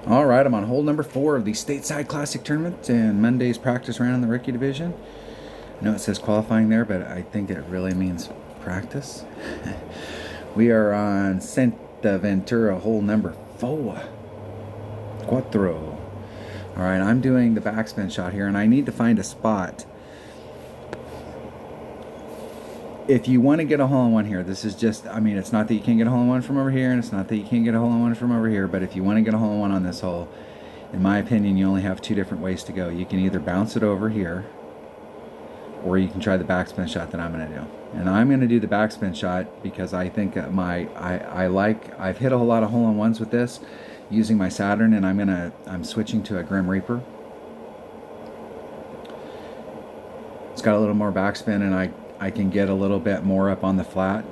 All right, I'm on hole number 4 of the Stateside Classic Tournament and Monday's practice round in the rookie division. I know it says qualifying there, but I think it really means practice. We are on Santa Ventura, hole number 4. Cuatro. All right, I'm doing the backspin shot here, and I need to find a spot. If you want to get a hole-in-one here, this is just, I mean, it's not that you can't get a hole-in-one from over here, and it's not that you can't get a hole-in-one from over here, but if you want to get a hole-in-one on this hole, in my opinion, you only have 2 different ways to go. You can either bounce it over here, or you can try the backspin shot that I'm going to do. And I'm going to do the backspin shot because I think I've hit a whole lot of hole-in-ones with this using my Saturn, and I'm switching to a Grim Reaper. It's got a little more backspin, and I can get a little bit more up on the flat,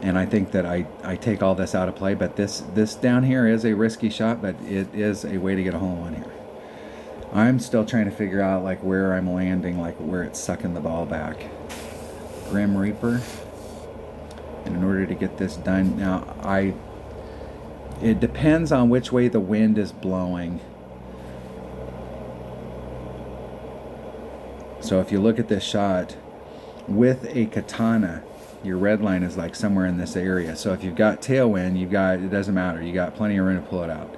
and I think that I take all this out of play. But this down here is a risky shot, but it is a way to get a hole-in-one here. I'm still trying to figure out like where I'm landing, like where it's sucking the ball back. Grim Reaper. And in order to get this done, now it depends on which way the wind is blowing. So if you look at this shot with a katana, your red line is like somewhere in this area. So if you've got tailwind, it doesn't matter. You got plenty of room to pull it out.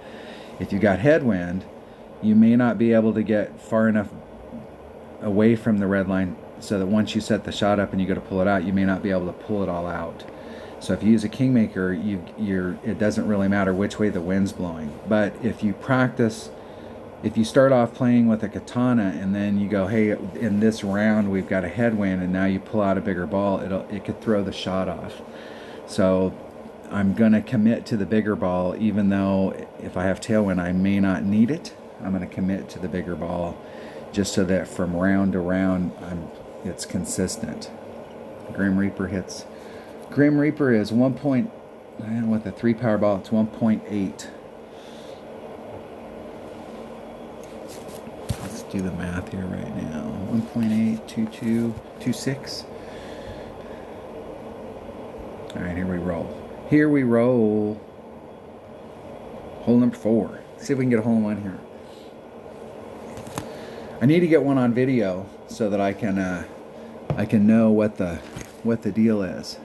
If you got headwind, you may not be able to get far enough away from the red line so that once you set the shot up and you go to pull it out, you may not be able to pull it all out. So if you use a Kingmaker, it doesn't really matter which way the wind's blowing. But if you practice, if you start off playing with a katana and then you go, hey, in this round we've got a headwind, and now you pull out a bigger ball, it could throw the shot off. So I'm gonna commit to the bigger ball, even though if I have tailwind I may not need it. I'm gonna commit to the bigger ball just so that from round to round it's consistent. Grim Reaper hits. Grim Reaper is 1 point, with a 3 power ball, it's 1.8. Let's do the math here right now. 1.8, 22, 26. All right, here we roll. Here we roll. Hole number 4. Let's see if we can get a hole-in-one here. I need to get one on video so that I can know what the deal is.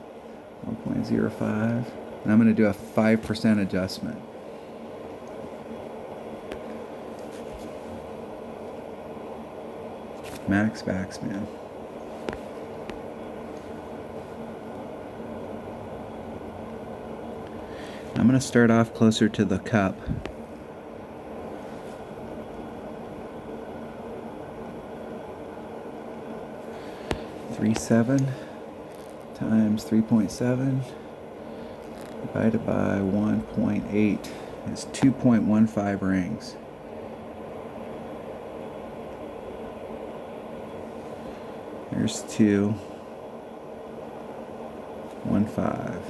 1.05, and I'm going to do a 5% adjustment. Max backspin. I'm going to start off closer to the cup. .37 times 3.7 divided by 1.8 is 2.15 rings. There's 2, 1.5.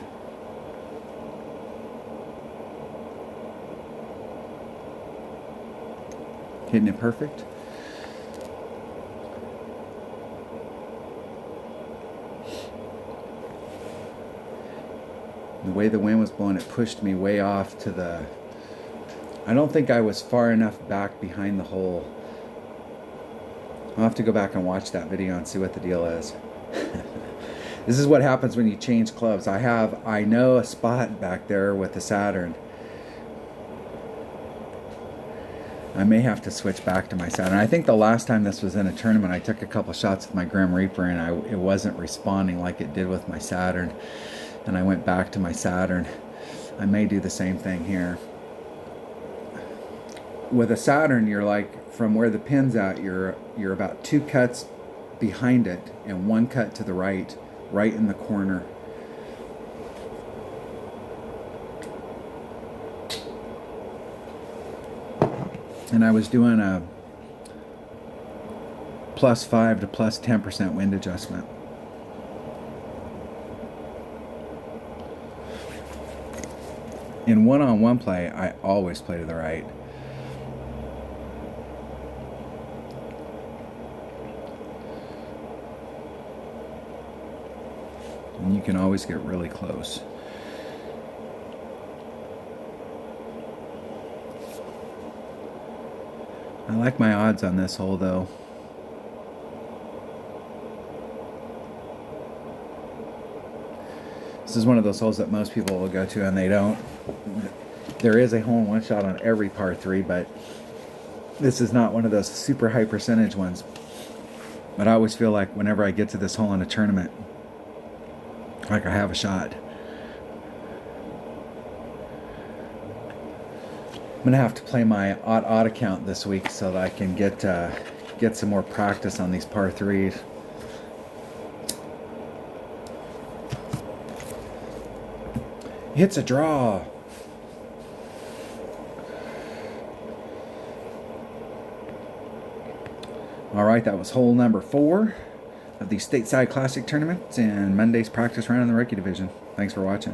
Hitting it perfect. The way the wind was blowing, it pushed me way off to the... I don't think I was far enough back behind the hole. I'll have to go back and watch that video and see what the deal is. This is what happens when you change clubs. I know a spot back there with the Saturn. I may have to switch back to my Saturn. I think the last time this was in a tournament, I took a couple shots with my Grim Reaper and it wasn't responding like it did with my Saturn. And I went back to my Saturn. I may do the same thing here. With a Saturn, you're like, from where the pin's at, you're about 2 cuts behind it and 1 cut to the right in the corner. And I was doing a +5 to +10% wind adjustment. In one-on-one play, I always play to the right. And you can always get really close. I like my odds on this hole though. This is one of those holes that most people will go to and they don't. There is a hole-in-one shot on every par 3, but this is not one of those super high percentage ones. But I always feel like whenever I get to this hole in a tournament, like I have a shot. I'm gonna have to play my odd account this week so that I can get some more practice on these par 3s. Hits a draw. All right, that was hole number 4 of the Stateside Classic Tournament and Monday's practice round in the Rookie Division. Thanks for watching.